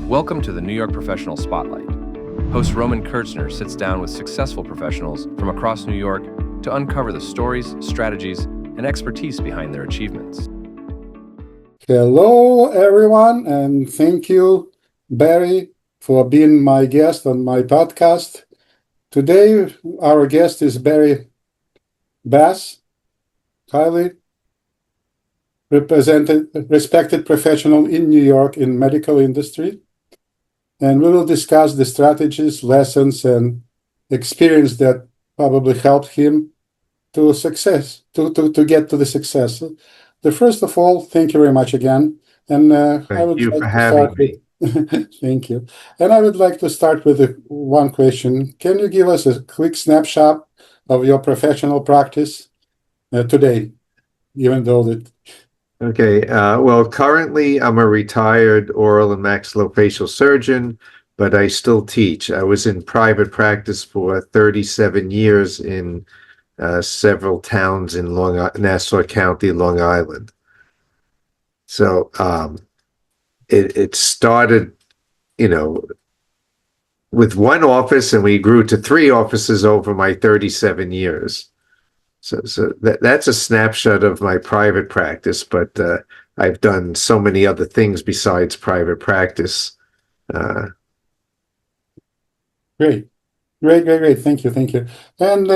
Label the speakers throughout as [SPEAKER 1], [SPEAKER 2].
[SPEAKER 1] Welcome to the New York Professional Spotlight. Host Roman Kirzhner sits down with successful professionals from across New York to uncover the stories, strategies, and expertise behind their achievements.
[SPEAKER 2] Hello, everyone, and thank you, Barry, for being my guest on my podcast. Today, our guest is Barry Bass, highly respected professional in New York in medical industry, and we will discuss the strategies, lessons, and experience that probably helped him to success, to get to the success. First of all, thank you very much again, and I would
[SPEAKER 3] Thank you
[SPEAKER 2] like
[SPEAKER 3] for
[SPEAKER 2] to
[SPEAKER 3] having
[SPEAKER 2] start
[SPEAKER 3] me.
[SPEAKER 2] with thank you, and I would like to start with one question. Can you give us a quick snapshot of your professional practice today, even though that
[SPEAKER 3] Okay, well, currently I'm a retired oral and maxillofacial surgeon, but I still teach. I was in private practice for 37 years in several towns in Nassau County, Long Island. So it started, with one office, and we grew to 3 offices over my 37 years. So that's a snapshot of my private practice, but I've done so many other things besides private practice.
[SPEAKER 2] great. Great. Thank you. And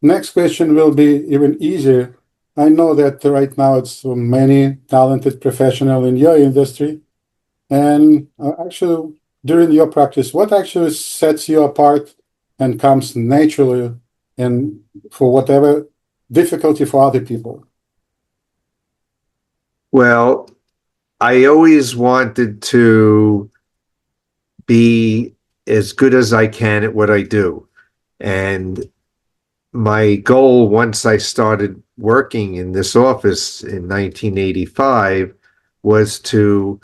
[SPEAKER 2] next question will be even easier. I know that right now it's so many talented professional in your industry, and actually during your practice, what actually sets you apart and comes naturally, and for whatever difficulty for other people?
[SPEAKER 3] Well, I always wanted to be as good as I can at what I do. And my goal, once I started working in this office in 1985, was to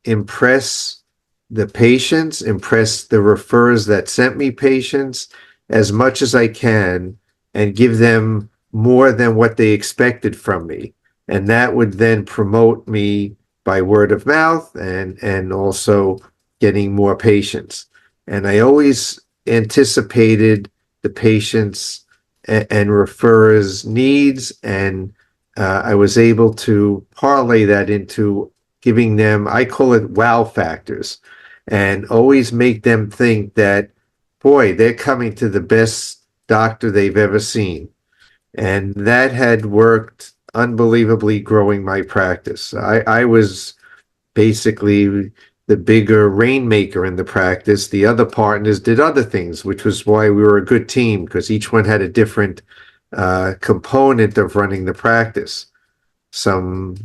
[SPEAKER 3] impress the patients, impress the referrers that sent me patients as much as I can, and give them more than what they expected from me. And that would then promote me by word of mouth and also getting more patients. And I always anticipated the patients and referrers' needs, and I was able to parlay that into giving them, I call it wow factors, and always make them think that, boy, they're coming to the best doctor they've ever seen. And that had worked unbelievably, growing my practice. I was basically the bigger rainmaker in the practice. The other partners did other things, which was why we were a good team, because each one had a different component of running the practice. The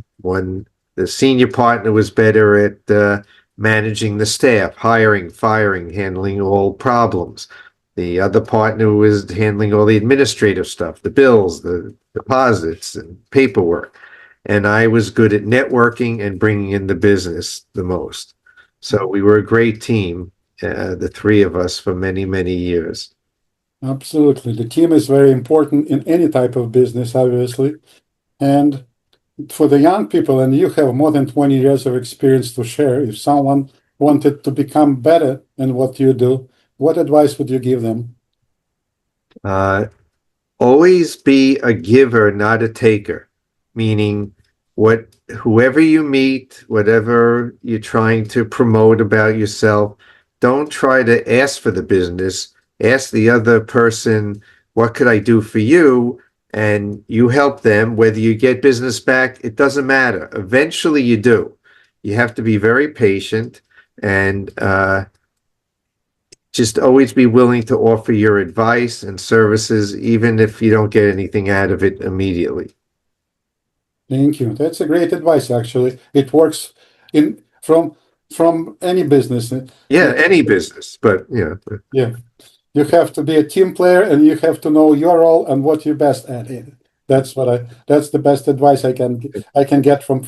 [SPEAKER 3] senior partner was better at managing the staff, hiring, firing, handling all problems. The other partner was handling all the administrative stuff, the bills, the deposits, and paperwork. And I was good at networking and bringing in the business the most. So we were a great team, the 3 of us, for many, many years.
[SPEAKER 2] Absolutely. The team is very important in any type of business, obviously. And for the young people, and you have more than 20 years of experience to share, if someone wanted to become better in what you do, what advice would you give them?
[SPEAKER 3] Always be a giver, not a taker, meaning whoever you meet, whatever you're trying to promote about yourself, don't try to ask for the business. Ask the other person, what could I do for you? And you help them. Whether you get business back, it doesn't matter. Eventually you do. You have to be very patient, and just always be willing to offer your advice and services, even if you don't get anything out of it immediately.
[SPEAKER 2] Thank you. That's a great advice, actually. It works in from any business.
[SPEAKER 3] Yeah, any business, but
[SPEAKER 2] Yeah. You have to be a team player, and you have to know your role and what you're best at. That's the best advice I can get from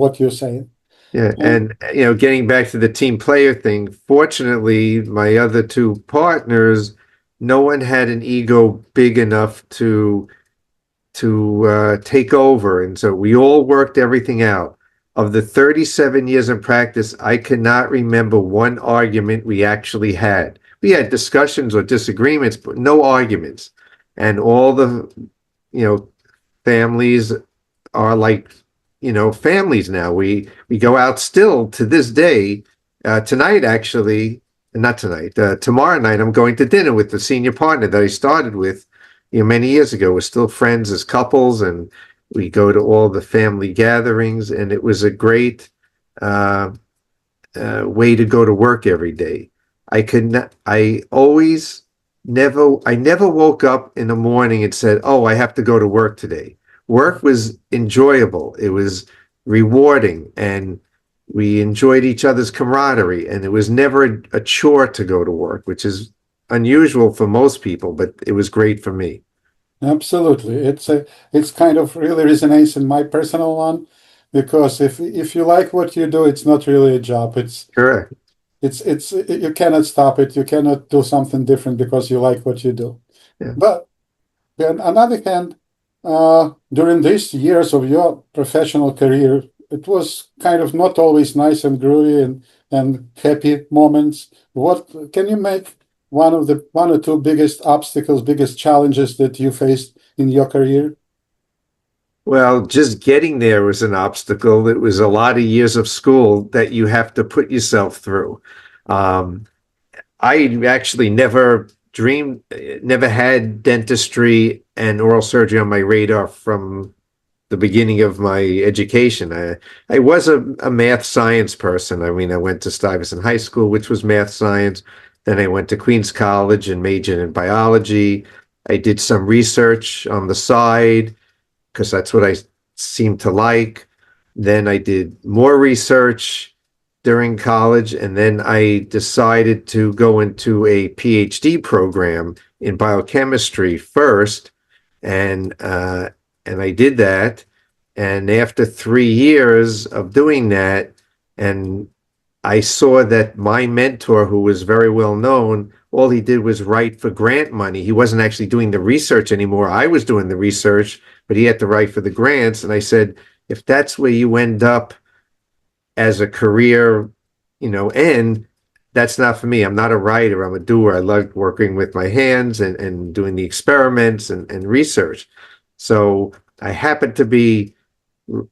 [SPEAKER 2] what you're saying.
[SPEAKER 3] yeah.
[SPEAKER 2] And
[SPEAKER 3] And getting back to the team player thing, fortunately, my other 2 partners, no one had an ego big enough to take over, and so we all worked everything out. of the 37 years in practice, I cannot remember one argument we actually had. We had discussions or disagreements, but no arguments. And all the, families are like, families now. We go out still to this day. Tonight, actually, not tonight. Tomorrow night, I'm going to dinner with the senior partner that I started with, many years ago. We're still friends as couples, and we go to all the family gatherings, and it was a great way to go to work every day. I never woke up in the morning and said, "Oh, I have to go to work today." Work was enjoyable. It was rewarding, and we enjoyed each other's camaraderie, and it was never a chore to go to work, which is unusual for most people, but it was great for me.
[SPEAKER 2] Absolutely. It's kind of really resonates in my personal one, because if you like what you do, it's not really a job.
[SPEAKER 3] Correct.
[SPEAKER 2] It's you cannot stop it. You cannot do something different because you like what you do.
[SPEAKER 3] Yeah.
[SPEAKER 2] But on the other hand, during these years of your professional career, it was kind of not always nice and groovy and happy moments. What can you make one or two biggest obstacles, biggest challenges that you faced in your career?
[SPEAKER 3] Well, just getting there was an obstacle. It was a lot of years of school that you have to put yourself through. Um, I actually never had dentistry and oral surgery on my radar from the beginning of my education. I was a math science person. I mean, I went to Stuyvesant High School, which was math science. Then I went to Queens College and majored in biology. I did some research on the side because that's what I seemed to like. Then I did more research during college, and then I decided to go into a PhD program in biochemistry first, and I did that. And after 3 years of doing that, and I saw that my mentor, who was very well known, all he did was write for grant money. He wasn't actually doing the research anymore. I was doing the research, but he had to write for the grants. And I said, if that's where you end up as a career, end, that's not for me. I'm not a writer. I'm a doer. I like working with my hands and doing the experiments and research. So I happened to be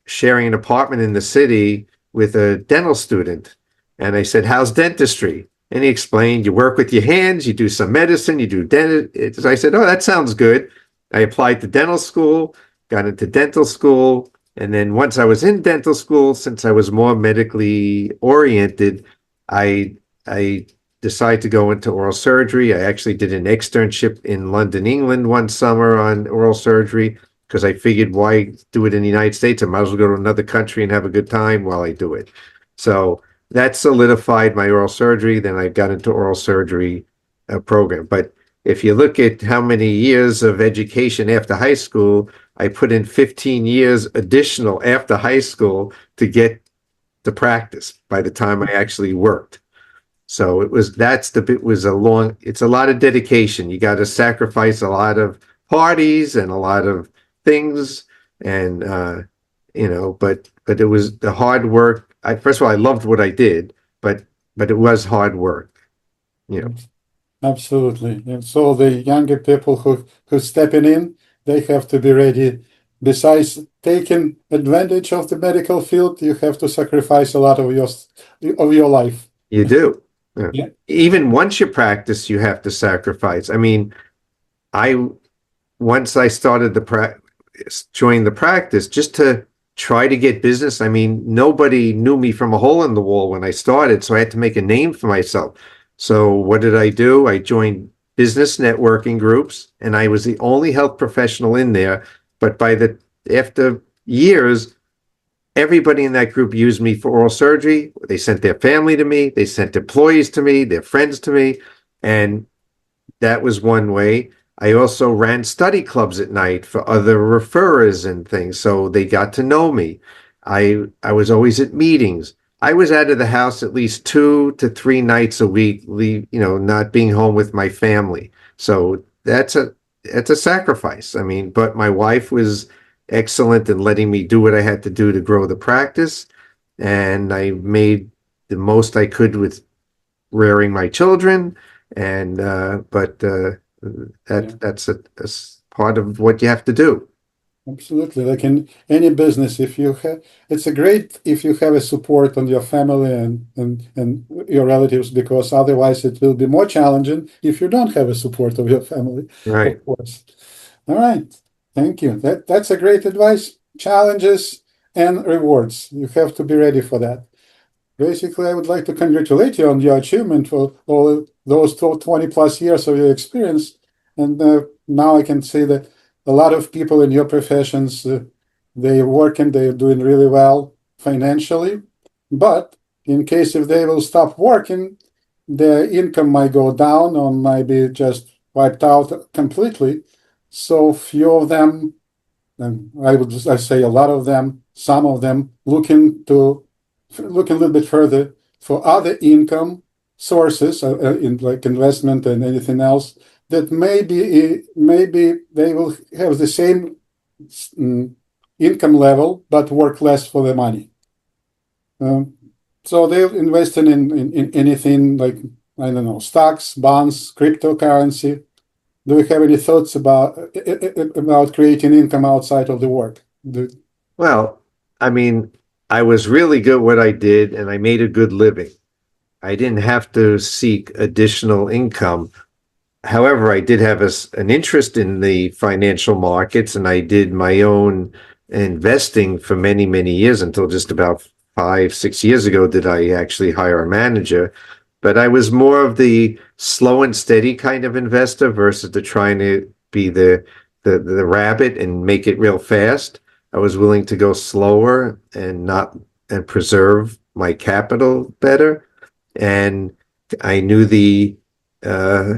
[SPEAKER 3] sharing an apartment in the city with a dental student. And I said, "How's dentistry?" And he explained, "You work with your hands, you do some medicine, you do dental." I said, "Oh, that sounds good." I applied to dental school, got into dental school. And then once I was in dental school, since I was more medically oriented, I decided to go into oral surgery. I actually did an externship in London, England one summer on oral surgery because I figured, why do it in the United States? I might as well go to another country and have a good time while I do it. So that solidified my oral surgery. Then I got into oral surgery program. But if you look at how many years of education after high school, I put in 15 years additional after high school to get to practice by the time I actually worked. So it's a lot of dedication. You got to sacrifice a lot of parties and a lot of things. And, but it was the hard work. First of all, I loved what I did, but it was hard work, you know.
[SPEAKER 2] Absolutely. And so the younger people who stepping in, they have to be ready. Besides taking advantage of the medical field, you have to sacrifice a lot of your life.
[SPEAKER 3] You do. Yeah.
[SPEAKER 2] Yeah.
[SPEAKER 3] Even once you practice, you have to sacrifice. I mean, I once I started joined the practice just to try to get business. I mean, nobody knew me from a hole in the wall when I started, so I had to make a name for myself. So what did I do? I joined business networking groups, and I was the only health professional in there. But after years, everybody in that group used me for oral surgery. They sent their family to me. They sent employees to me, their friends to me. And that was one way. I also ran study clubs at night for other referrers and things. So they got to know me. I was always at meetings. I was out of the house at least 2 to 3 nights a week, not being home with my family. So that's a sacrifice. I mean, but my wife was excellent in letting me do what I had to do to grow the practice. and I made the most I could with rearing my children. And but
[SPEAKER 2] Yeah.
[SPEAKER 3] that's part of what you have to do.
[SPEAKER 2] Absolutely. Like in any business, if you have, it's a great if you have a support on your family and your relatives, because otherwise it will be more challenging if you don't have a support of your family,
[SPEAKER 3] Right.
[SPEAKER 2] of course. All right. Thank you. That's a great advice. Challenges and rewards. You have to be ready for that. Basically, I would like to congratulate you on your achievement for all those 20 plus years of your experience. And now I can see that a lot of people in your professions, they're working, they're doing really well financially. But in case if they will stop working, their income might go down or might be just wiped out completely. So few of them, and I say a lot of them, some of them looking a little bit further for other income sources, in like investment and anything else that maybe they will have the same income level but work less for the money. Um, so they're investing in anything like, I don't know, stocks, bonds, cryptocurrency. Do you have any thoughts about creating income outside of the work?
[SPEAKER 3] Well, I mean, I was really good at what I did, and I made a good living. I didn't have to seek additional income. However, I did have an interest in the financial markets, and I did my own investing for many, many years until just about 5, 6 years ago did I actually hire a manager. But I was more of the slow and steady kind of investor versus the trying to be the rabbit and make it real fast. I was willing to go slower and not and preserve my capital better. And I knew uh,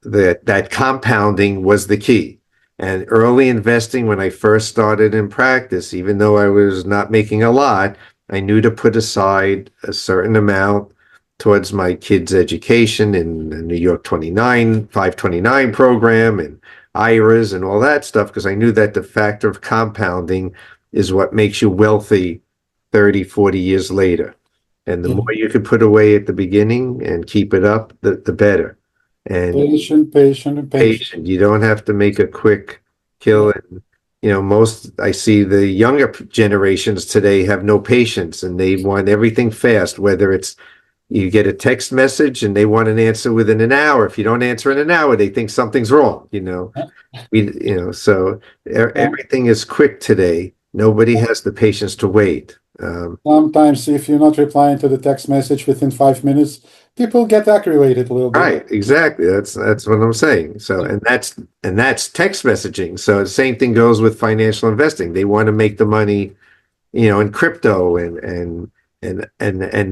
[SPEAKER 3] that compounding was the key. And early investing, when I first started in practice, even though I was not making a lot, I knew to put aside a certain amount towards my kids' education in the New York 529 program and IRAs and all that stuff, because I knew that the factor of compounding is what makes you wealthy 30, 40 years later. And the
[SPEAKER 2] Yeah.
[SPEAKER 3] more you could put away at the beginning and keep it up, the better. And
[SPEAKER 2] Patient.
[SPEAKER 3] patient. You don't have to make a quick
[SPEAKER 2] Yeah.
[SPEAKER 3] kill. And, most I see the younger generations today have no patience and they want everything fast, whether it's you get a text message and they want an answer within an hour. If you don't answer in an hour, they think something's wrong. So
[SPEAKER 2] Yeah.
[SPEAKER 3] everything is quick today. Nobody has the patience to wait.
[SPEAKER 2] Sometimes, if you're not replying to the text message within 5 minutes, people get aggravated a little bit.
[SPEAKER 3] Right, exactly. That's what I'm saying. So, and that's text messaging. So the same thing goes with financial investing. They want to make the money, in crypto and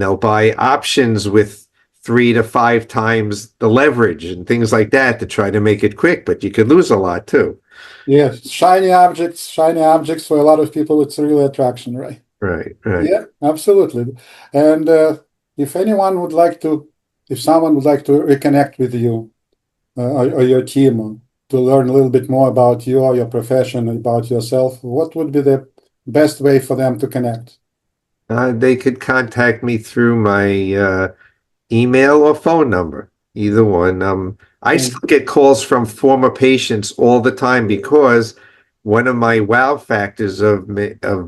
[SPEAKER 3] they'll buy options with 3 to 5 times the leverage and things like that to try to make it quick, but you could lose a lot too.
[SPEAKER 2] Yes, shiny objects for a lot of people, it's a real attraction, right?
[SPEAKER 3] Right, right.
[SPEAKER 2] Yeah, absolutely. And if anyone would like to, if someone would like to reconnect with you or your team to learn a little bit more about you or your profession, about yourself, what would be the best way for them to connect?
[SPEAKER 3] They could contact me through my email or phone number, either one. I
[SPEAKER 2] And
[SPEAKER 3] still get calls from former patients all the time because one of my wow factors of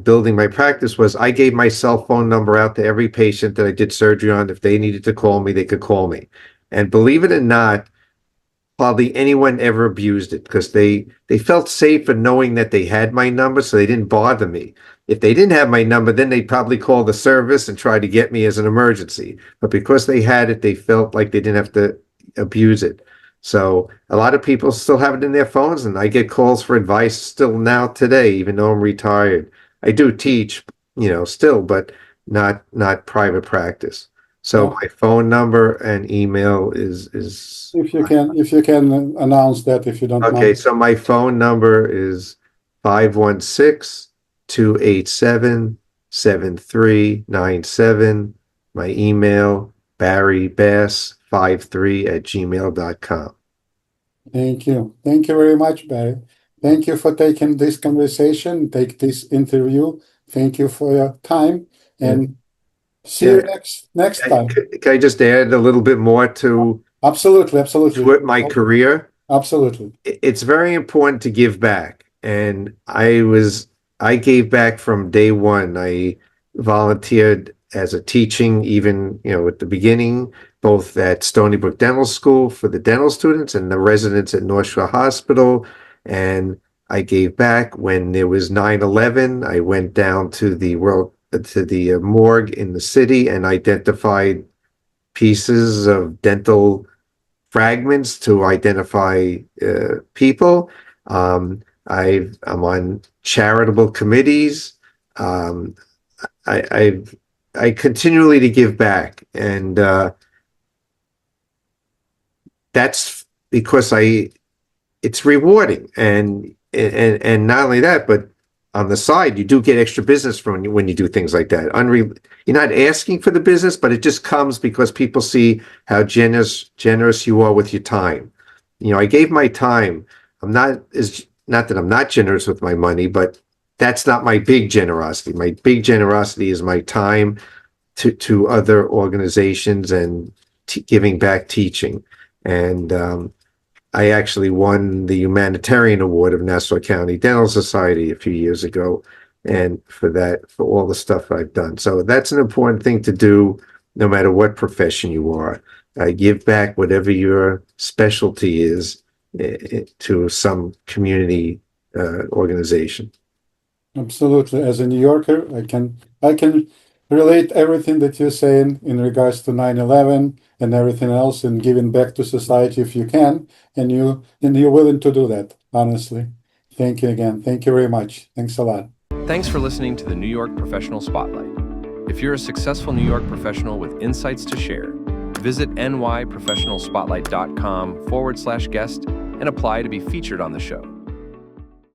[SPEAKER 3] building my practice was I gave my cell phone number out to every patient that I did surgery on. If they needed to call me, they could call me. And believe it or not, hardly anyone ever abused it because they felt safe in knowing that they had my number, so they didn't bother me. If they didn't have my number, then they'd probably call the service and try to get me as an emergency. But because they had it, they felt like they didn't have to abuse it. So a lot of people still have it in their phones, and I get calls for advice still now today, even though I'm retired. I do teach, still, but not private practice. So
[SPEAKER 2] yeah,
[SPEAKER 3] my phone number and email is
[SPEAKER 2] if you can announce that, if you don't
[SPEAKER 3] okay.
[SPEAKER 2] mind.
[SPEAKER 3] So my phone number is 516-287-7397. My email, barrybass53@gmail.com.
[SPEAKER 2] Thank you. Thank you very much, Barry. Thank you for taking this conversation, take this interview. Thank you for your time. And see you
[SPEAKER 3] Yeah.
[SPEAKER 2] next time.
[SPEAKER 3] Can I just add a little bit more to
[SPEAKER 2] Absolutely.
[SPEAKER 3] my career?
[SPEAKER 2] Absolutely.
[SPEAKER 3] It's very important to give back. And I gave back from day one. I volunteered as a teaching, even, at the beginning, both at Stony Brook Dental School for the dental students and the residents at North Shore Hospital. And I gave back when there was 9/11. I went down to the morgue in the city and identified pieces of dental fragments to identify people. I'm on charitable committees. Um, I continually to give back, and that's because it's rewarding, and not only that, but on the side, you do get extra business from when you do things like that. You're not asking for the business, but it just comes because people see how generous you are with your time. I gave my time. Not that I'm not generous with my money, but that's not my big generosity. My big generosity is my time to other organizations and giving back teaching. And I actually won the humanitarian award of Nassau County Dental Society a few years ago, and for all the stuff I've done. So that's an important thing to do, no matter what profession you are. Give back whatever your specialty is to some community organization.
[SPEAKER 2] Absolutely. As a New Yorker, I can relate everything that you're saying in regards to 9/11 and everything else, and giving back to society if you can, and you're willing to do that, honestly. Thank you again. Thank you very much. Thanks a lot.
[SPEAKER 1] Thanks for listening to the New York Professional Spotlight. If you're a successful New York professional with insights to share, visit nyprofessionalspotlight.com/guest and apply to be featured on the show.